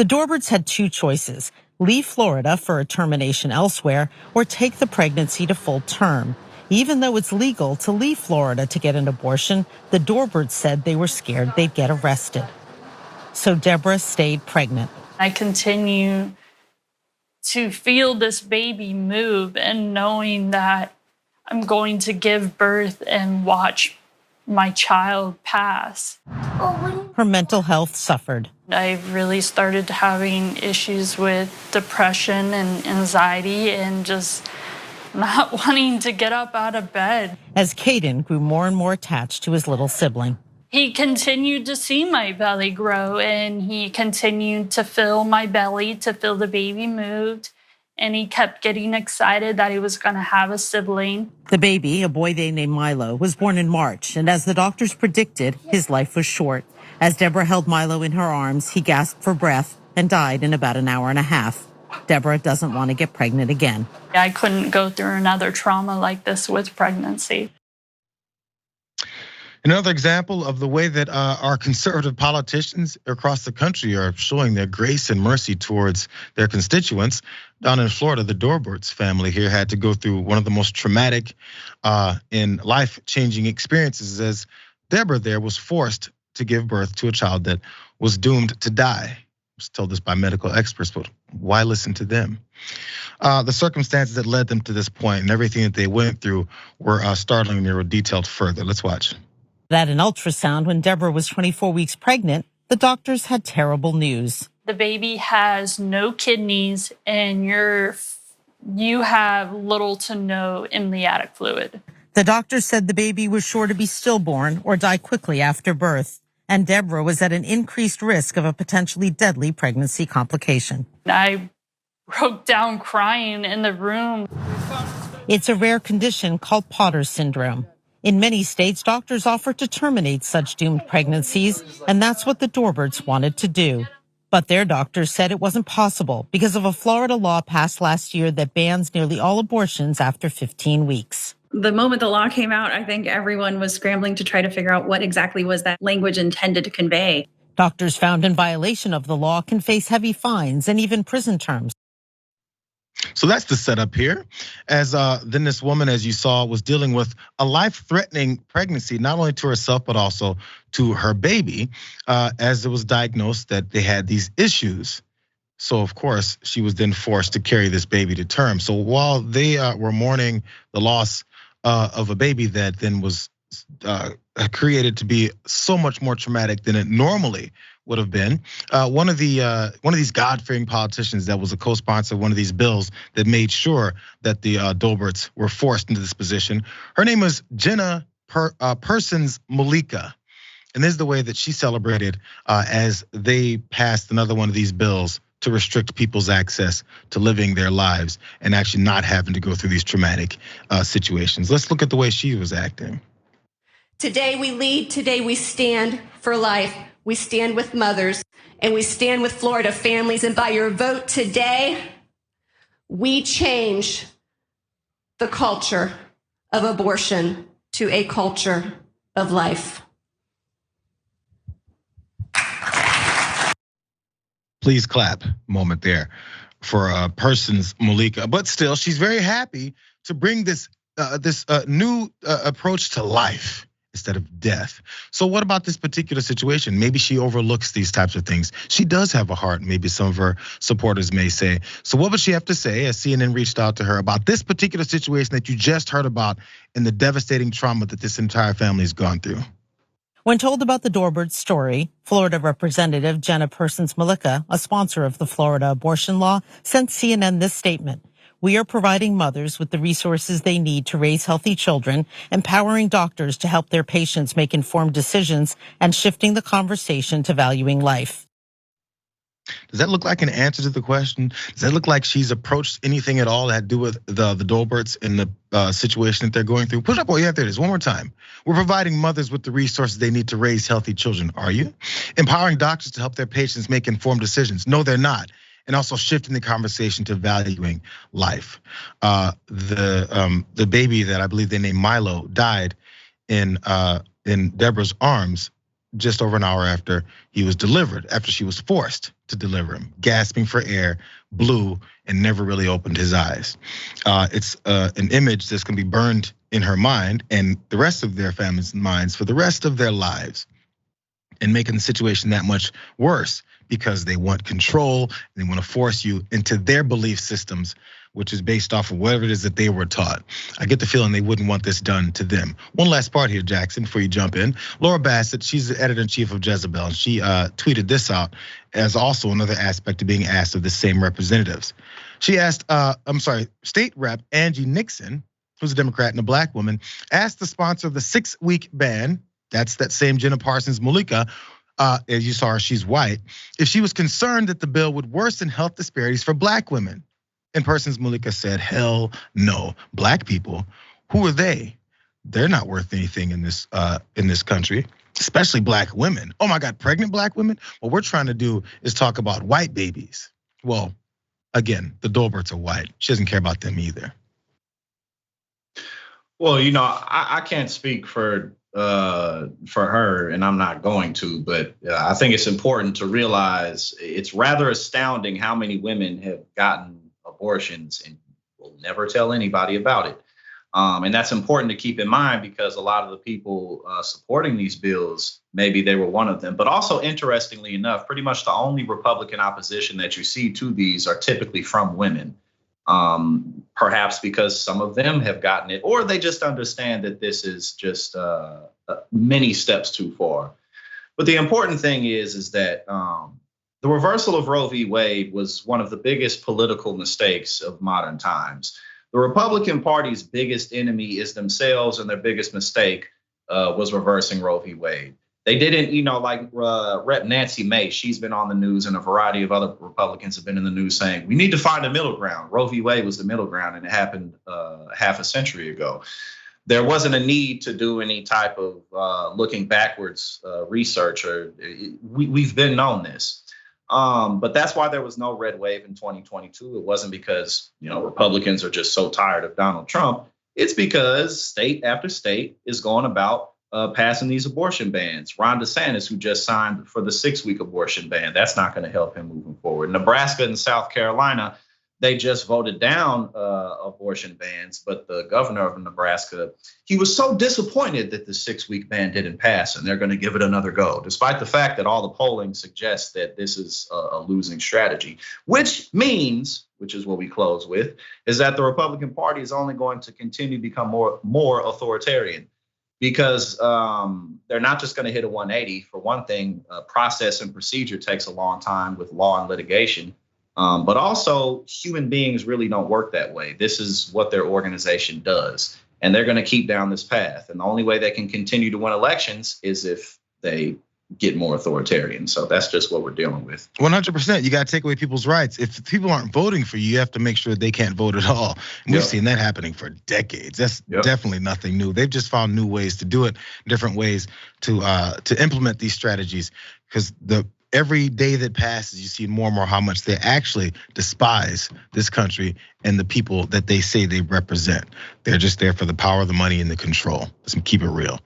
The Dorberts had two choices: leave Florida for a termination elsewhere or take the pregnancy to full term. Even though it's legal to leave Florida to get an abortion, the Dorberts said they were scared they'd get arrested. So Deborah stayed pregnant. I continue to feel this baby move and knowing that I'm going to give birth and watch my child pass. Her mental health suffered. I really started having issues with depression and anxiety and just not wanting to get up out of bed. As Kaiden grew more and more attached to his little sibling. He continued to see my belly grow, and he continued to fill my belly, to feel the baby moved. And he kept getting excited that he was going to have a sibling. The baby, a boy they named Milo, was born in March, and as the doctors predicted, his life was short. As Deborah held Milo in her arms, he gasped for breath and died in about an hour and a half. Deborah doesn't want to get pregnant again. I couldn't go through another trauma like this with pregnancy. Another example of the way that our conservative politicians across the country are showing their grace and mercy towards their constituents. Down in Florida, the Dorberts family here had to go through one of the most traumatic and life-changing experiences, as Deborah there was forced to give birth to a child that was doomed to die. I was told this by medical experts, but why listen to them? The circumstances that led them to this point and everything that they went through were startling and they were detailed further. Let's watch. At an ultrasound when Deborah was 24 weeks pregnant, the doctors had terrible news. The baby has no kidneys and you have little to no amniotic fluid. The doctor said the baby was sure to be stillborn or die quickly after birth, and Deborah was at an increased risk of a potentially deadly pregnancy complication. I broke down crying in the room. It's a rare condition called Potter's syndrome. In many states, doctors offer to terminate such doomed pregnancies, and that's what the Dorberts wanted to do. But their doctors said it wasn't possible because of a Florida law passed last year that bans nearly all abortions after 15 weeks. The moment the law came out, I think everyone was scrambling to try to figure out what exactly was that language intended to convey. Doctors found in violation of the law can face heavy fines and even prison terms. So that's the setup here. As then this woman, as you saw, was dealing with a life-threatening pregnancy, not only to herself, but also to her baby, as it was diagnosed that they had these issues. So of course, she was then forced to carry this baby to term. So while they were mourning the loss of a baby that then was created to be so much more traumatic than it normally would have been. One of these God-fearing politicians that was a co-sponsor of one of these bills that made sure that the Dorberts were forced into this position. Her name was Jenna persons-mulika. And this is the way that she celebrated as they passed another one of these bills to restrict people's access to living their lives and actually not having to go through these traumatic situations. Let's look at the way she was acting. Today we lead, today we stand for life. We stand with mothers and we stand with Florida families. And by your vote today, we change the culture of abortion to a culture of life. Please clap moment there for persons-mulika. But still, she's very happy to bring this new approach to life instead of death. So what about this particular situation? Maybe she overlooks these types of things. She does have a heart, maybe some of her supporters may say. So what would she have to say as CNN reached out to her about this particular situation that you just heard about and the devastating trauma that this entire family has gone through? When told about the Dorbert story, Florida Representative Jenna persons-mulika, a sponsor of the Florida abortion law, sent CNN this statement. We are providing mothers with the resources they need to raise healthy children, empowering doctors to help their patients make informed decisions, and shifting the conversation to valuing life. Does that look like an answer to the question? Does that look like she's approached anything at all that had to do with the Dorberts and the situation that they're going through? Put it up, oh yeah, there it is, one more time. We're providing mothers with the resources they need to raise healthy children, are you? Empowering doctors to help their patients make informed decisions. No, they're not. And also shifting the conversation to valuing life. The baby that I believe they named Milo died in Deborah's arms just over an hour after he was delivered, after she was forced to deliver him, gasping for air, blue, and never really opened his eyes. It's an image that's gonna be burned in her mind and the rest of their family's minds for the rest of their lives, and making the situation that much worse because they want control and they want to force you into their belief systems, which is based off of whatever it is that they were taught. I get the feeling they wouldn't want this done to them. One last part here, Jackson, before you jump in. Laura Bassett, she's the editor-in-chief of Jezebel, and she tweeted this out as also another aspect of being asked of the same representatives. She asked, State Rep Angie Nixon, who's a Democrat and a black woman, asked the sponsor of the 6-week ban, that's that same Jenna Parsons-Mulika, as you saw her, she's white, if she was concerned that the bill would worsen health disparities for black women. And Persons-Mulika said, hell no. Black people, who are they? They're not worth anything in this country, especially black women. Oh my God, pregnant black women? What we're trying to do is talk about white babies. Well, again, the Dorberts are white. She doesn't care about them either. Well, I can't speak for her, and I'm not going to, but I think it's important to realize it's rather astounding how many women have gotten abortions and will never tell anybody about it. And that's important to keep in mind because a lot of the people supporting these bills, maybe they were one of them. But also, interestingly enough, pretty much the only Republican opposition that you see to these are typically from women. Perhaps because some of them have gotten it, or they just understand that this is just many steps too far. But the important thing is that the reversal of Roe v. Wade was one of the biggest political mistakes of modern times. The Republican Party's biggest enemy is themselves, and their biggest mistake was reversing Roe v. Wade. They didn't, like Rep. Nancy Mace, she's been on the news, and a variety of other Republicans have been in the news saying, we need to find a middle ground. Roe v. Wade was the middle ground, and it happened half a century ago. There wasn't a need to do any type of looking backwards research, or we've been known this. But that's why there was no red wave in 2022. It wasn't because, Republicans are just so tired of Donald Trump. It's because state after state is going about passing these abortion bans. Ron DeSantis, who just signed for the 6-week abortion ban, that's not going to help him moving forward. Nebraska and South Carolina, they just voted down abortion bans, but the governor of Nebraska, he was so disappointed that the 6-week ban didn't pass, and they're going to give it another go, despite the fact that all the polling suggests that this is a losing strategy, which is what we close with, is that the Republican Party is only going to continue to become more authoritarian. Because they're not just going to hit a 180. For one thing, process and procedure takes a long time with law and litigation. But also, human beings really don't work that way. This is what their organization does. And they're going to keep down this path. And the only way they can continue to win elections is if they get more authoritarian. So that's just what we're dealing with. 100%. You got to take away people's rights. If people aren't voting for you, you have to make sure they can't vote at all. And we've seen that happening for decades. That's definitely nothing new. They've just found new ways to do it, different ways to implement these strategies. Because every day that passes, you see more and more how much they actually despise this country and the people that they say they represent. They're just there for the power, the money, and the control. Let's keep it real.